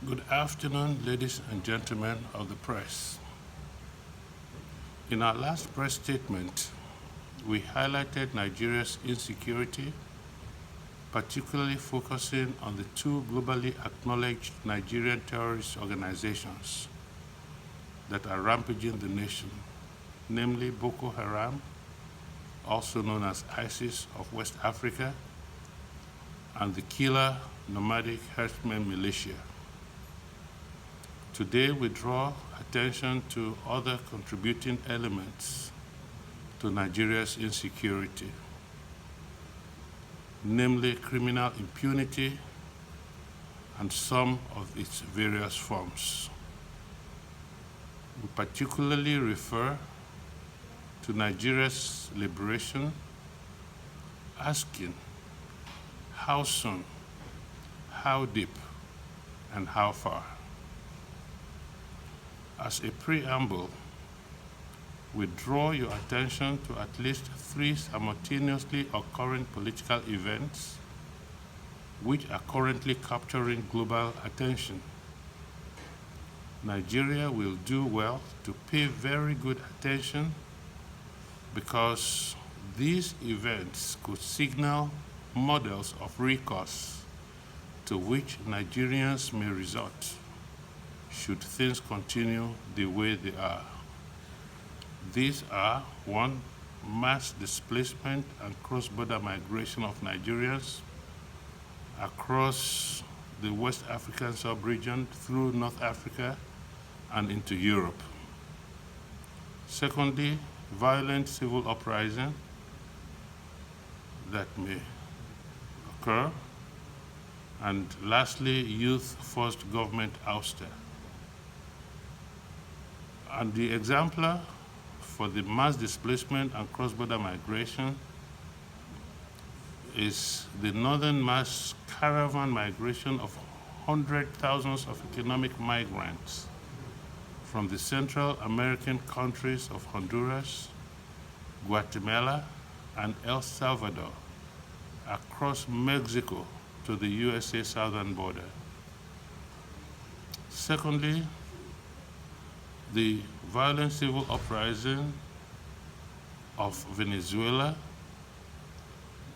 Good afternoon, ladies and gentlemen of the press. In our last press statement, we highlighted Nigeria's insecurity, particularly focusing on the two globally acknowledged Nigerian terrorist organizations that are rampaging the nation, namely Boko Haram, also known as ISIS of West Africa, and the killer nomadic herdsmen militia. Today, we draw attention to other contributing elements to Nigeria's insecurity, namely criminal impunity and some of its various forms. We particularly refer to Nigeria's liberation, asking how soon, how deep, and how far. As a preamble, we draw your attention to at least three simultaneously occurring political events which are currently capturing global attention. Nigeria will do well to pay very good attention because these events could signal models of recourse to which Nigerians may resort should things continue the way they are. These are: 1, mass displacement and cross-border migration of Nigerians across the West African sub-region through North Africa and into Europe. Secondly, violent civil uprising that may occur. And lastly, youth-forced government ouster. And the exemplar for the mass displacement and cross-border migration is the northern mass caravan migration of hundreds of thousands of economic migrants from the Central American countries of Honduras, Guatemala, and El Salvador across Mexico to the USA southern border. Secondly, the violent civil uprising of Venezuela,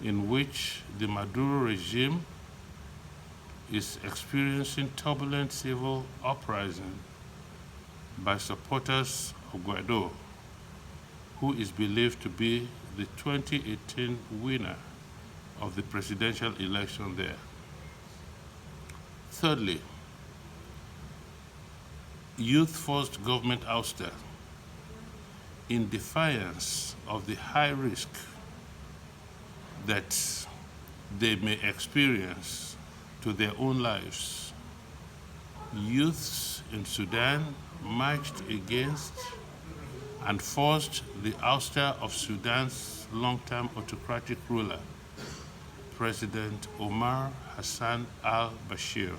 in which the Maduro regime is experiencing turbulent civil uprising by supporters of Guaido, who is believed to be the 2018 winner of the presidential election there. Thirdly, youth-forced government ouster in defiance of the high risk that they may experience to their own lives. Youths in Sudan marched against and forced the ouster of Sudan's long-term autocratic ruler, President Omar Hassan al-Bashir,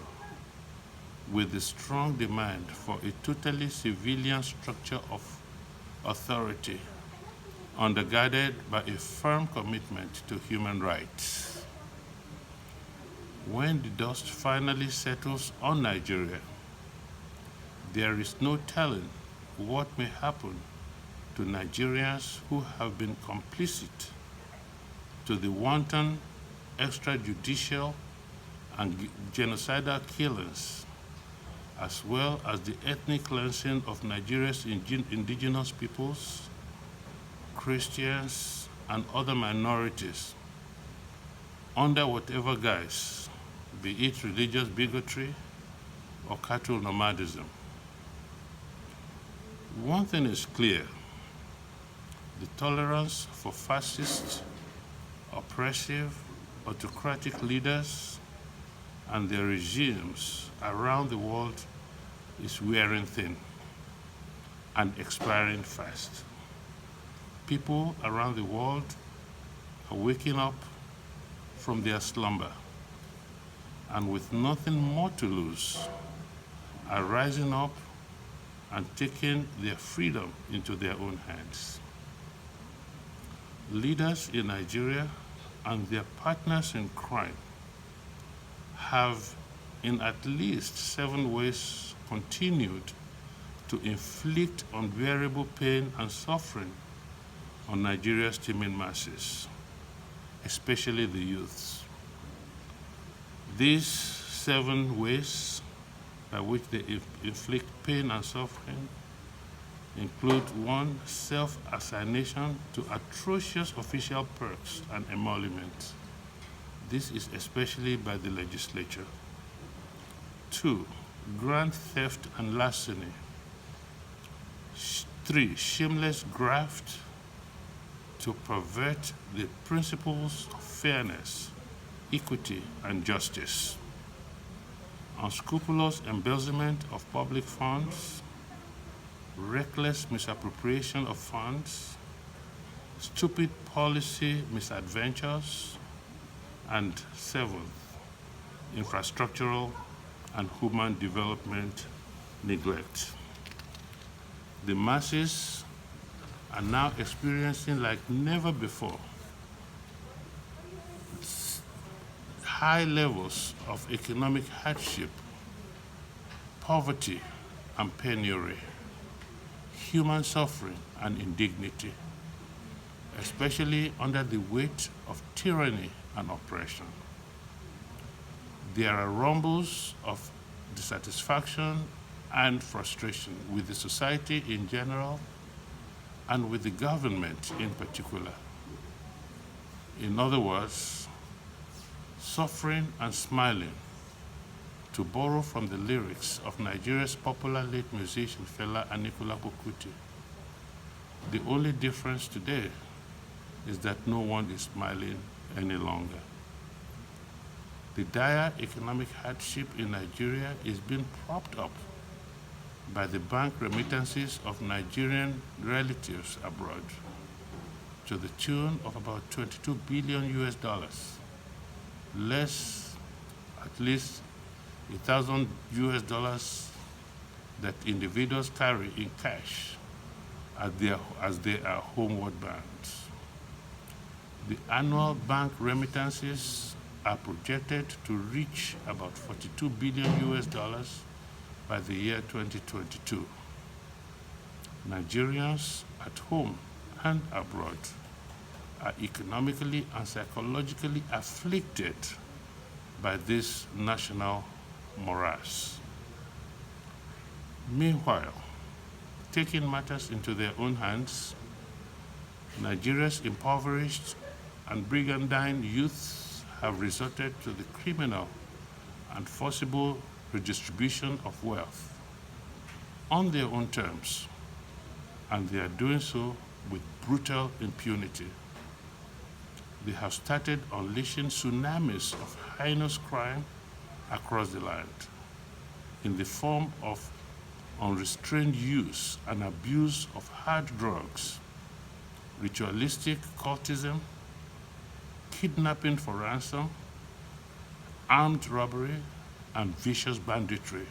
with the strong demand for a totally civilian structure of authority, undergirded by a firm commitment to human rights. When the dust finally settles on Nigeria, there is no telling what may happen to Nigerians who have been complicit to the wanton extrajudicial and genocidal killings, as well as the ethnic cleansing of Nigeria's indigenous peoples, Christians, and other minorities, under whatever guise, be it religious bigotry or cattle nomadism. One thing is clear: the tolerance for fascist, oppressive, autocratic leaders and their regimes around the world is wearing thin and expiring fast. People around the world are waking up from their slumber and, with nothing more to lose, are rising up and taking their freedom into their own hands. Leaders in Nigeria and their partners in crime have in at least 7 ways continued to inflict unbearable pain and suffering on Nigeria's teeming masses, especially the youths. These 7 ways by which they inflict pain and suffering include: 1, self-assignation to atrocious official perks and emoluments. This is especially by the legislature. 2, grand theft and larceny. 3, shameless graft to pervert the principles of fairness, equity, and justice. Unscrupulous embezzlement of public funds, reckless misappropriation of funds, stupid policy misadventures, and 7th, infrastructural and human development neglect. The masses are now experiencing, like never before, high levels of economic hardship, poverty and penury, human suffering and indignity, especially under the weight of tyranny and oppression. There are rumbles of dissatisfaction and frustration with the society in general and with the government in particular. In other words, suffering and smiling, to borrow from the lyrics of Nigeria's popular late musician Fela Anikulapo Kuti. The only difference today is that no one is smiling any longer. The dire economic hardship in Nigeria is being propped up by the bank remittances of Nigerian relatives abroad to the tune of about 22 billion US dollars, less at least 1,000 US dollars that individuals carry in cash as they are homeward bound. The annual bank remittances are projected to reach about 42 billion US dollars by the year 2022. Nigerians at home and abroad are economically and psychologically afflicted by this national morass. Meanwhile, taking matters into their own hands, Nigeria's impoverished and brigandine youths have resorted to the criminal and forcible redistribution of wealth on their own terms, and they are doing so with brutal impunity. They have started unleashing tsunamis of heinous crime across the land in the form of unrestrained use and abuse of hard drugs, ritualistic cultism, kidnapping for ransom, armed robbery, and vicious banditry.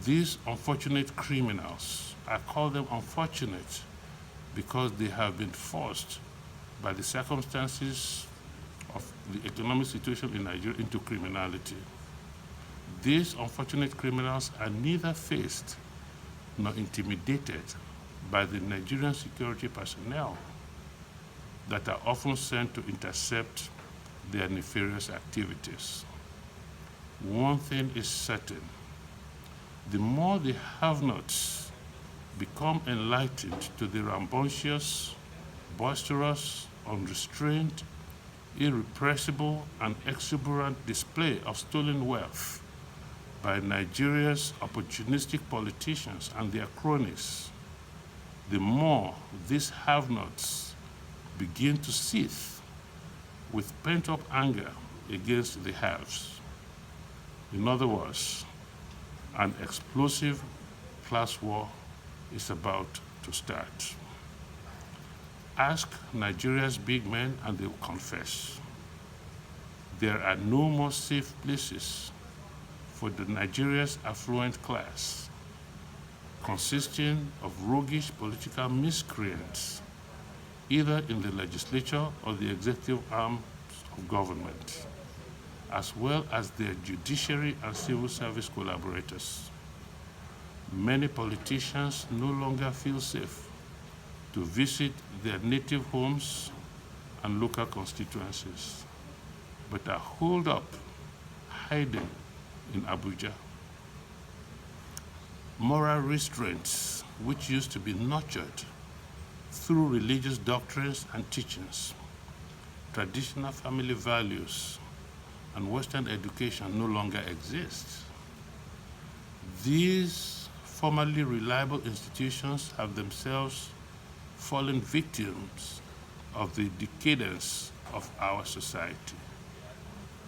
These unfortunate criminals, I call them unfortunate because they have been forced by the circumstances of the economic situation in Nigeria into criminality. These unfortunate criminals are neither faced nor intimidated by the Nigerian security personnel that are often sent to intercept their nefarious activities. One thing is certain: the more the have-nots become enlightened to the rambunctious, boisterous, unrestrained, irrepressible, and exuberant display of stolen wealth by Nigeria's opportunistic politicians and their cronies, the more these have-nots begin to seethe with pent-up anger against the haves. In other words, an explosive class war is about to start. Ask Nigeria's big men and they will confess. There are no more safe places for the Nigeria's affluent class, consisting of roguish political miscreants, either in the legislature or the executive arms of government, as well as their judiciary and civil service collaborators. Many politicians no longer feel safe to visit their native homes and local constituencies, but are holed up, hiding in Abuja. Moral restraints, which used to be nurtured through religious doctrines and teachings, traditional family values, and Western education no longer exist. These formerly reliable institutions have themselves fallen victims of the decadence of our society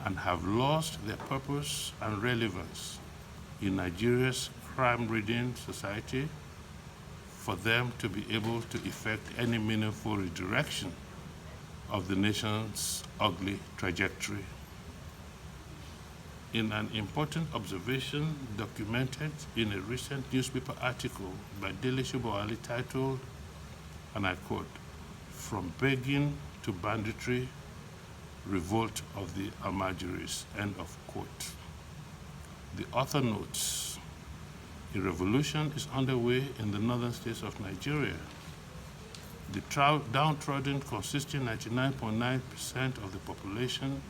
and have lost their purpose and relevance in Nigeria's crime-ridden society for them to be able to effect any meaningful redirection of the nation's ugly trajectory. In an important observation documented in a recent newspaper article by Dele Shobowale titled, and I quote, "From Begging to Banditry, Revolt of the Almajiris," end of quote. The author notes, a revolution is underway in the northern states of Nigeria. The downtrodden, consisting 99.9% of the population,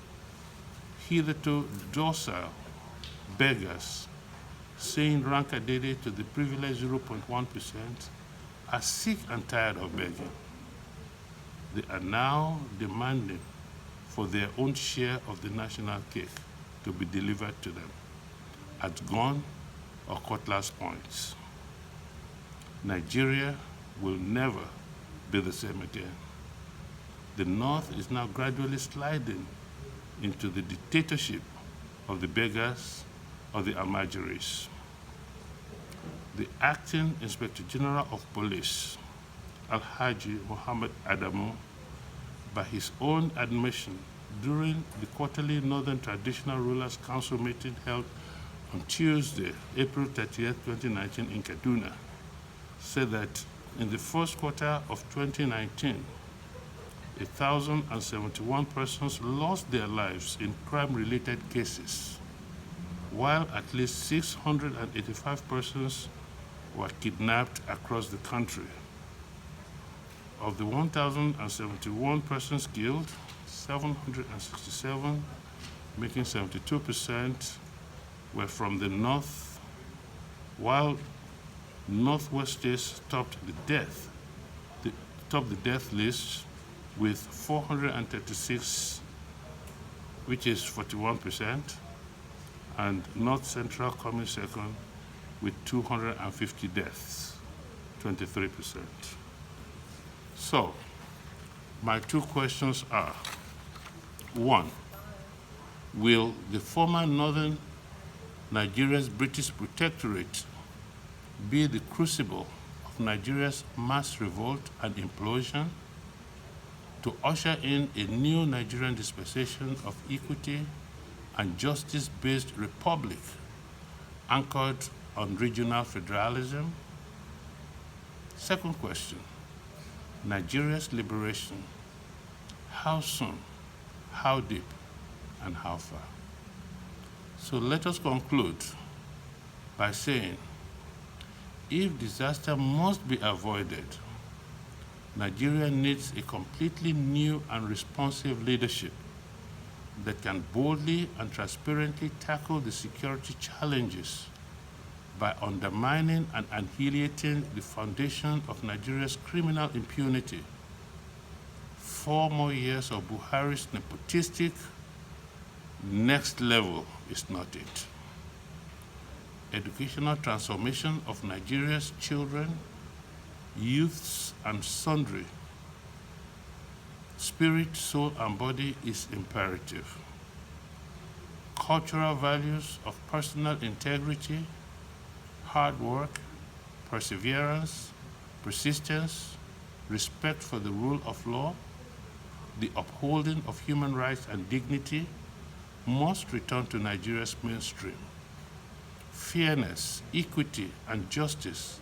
hitherto docile beggars, saying rankadede to the privileged 0.1%, are sick and tired of begging. They are now demanding for their own share of the national cake to be delivered to them at gun or cutlass points. Nigeria will never be the same again. The North is now gradually sliding into the dictatorship of the beggars of the Almajiris. The acting Inspector General of Police, Alhaji Muhammad Adamu, by his own admission during the quarterly Northern Traditional Rulers Council meeting held on Tuesday, April 30th, 2019 in Kaduna, said that in the first quarter of 2019, 1,071 persons lost their lives in crime-related cases, while at least 685 persons were kidnapped across the country. Of the 1,071 persons killed, 767, making 72%, were from the North, while Northwest states topped the death list with 436, which is 41%, and North Central coming second with 250 deaths, 23%. So, my two questions are, one, will the former Northern Nigeria's British Protectorate be the crucible of Nigeria's mass revolt and implosion to usher in a new Nigerian dispensation of equity and justice-based republic anchored on regional federalism? Second question, Nigeria's liberation, how soon, how deep, and how far? So let us conclude by saying, if disaster must be avoided, Nigeria needs a completely new and responsive leadership that can boldly and transparently tackle the security challenges by undermining and annihilating the foundation of Nigeria's criminal impunity. 4 more years of Buhari's nepotistic next level is not it. Educational transformation of Nigeria's children, youths, and sundry, spirit, soul, and body is imperative. Cultural values of personal integrity, hard work, perseverance, persistence, respect for the rule of law, the upholding of human rights and dignity must return to Nigeria's mainstream. Fairness, equity, and justice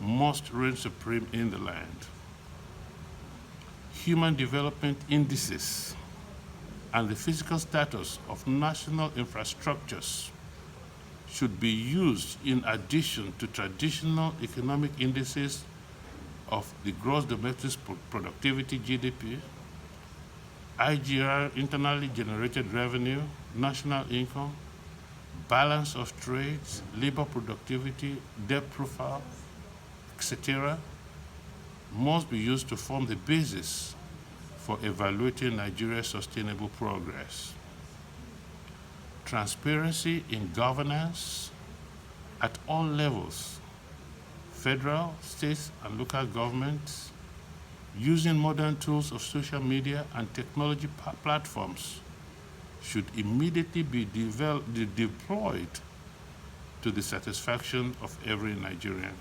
must reign supreme in the land. Human development indices and the physical status of national infrastructures should be used in addition to traditional economic indices of the gross domestic productivity, GDP, IGR, internally generated revenue, national income, balance of trades, labor productivity, debt profile, etc., must be used to form the basis for evaluating Nigeria's sustainable progress. Transparency in governance at all levels, federal, state, and local governments, using modern tools of social media and technology platforms should immediately be deployed to the satisfaction of every Nigerian.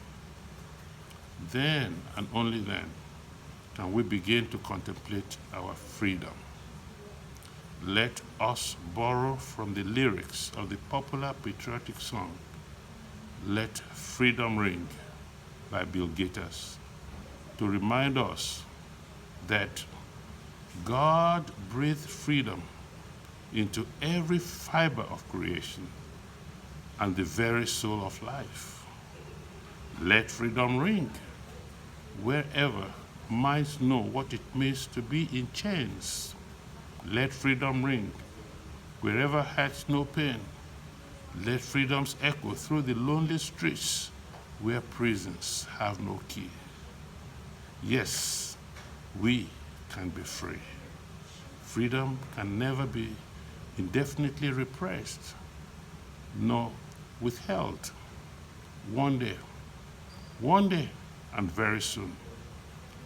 Then, and only then, can we begin to contemplate our freedom. Let us borrow from the lyrics of the popular patriotic song, "Let Freedom Ring" by Bill Gates, to remind us that God breathed freedom into every fiber of creation and the very soul of life. Let freedom ring wherever minds know what it means to be in chains. Let freedom ring wherever hearts know pain. Let freedoms echo through the lonely streets where prisons have no key. Yes, we can be free. Freedom can never be indefinitely repressed, nor withheld. One day, and very soon,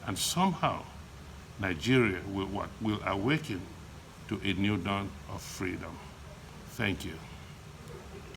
and somehow, Nigeria will awaken to a new dawn of freedom. Thank you.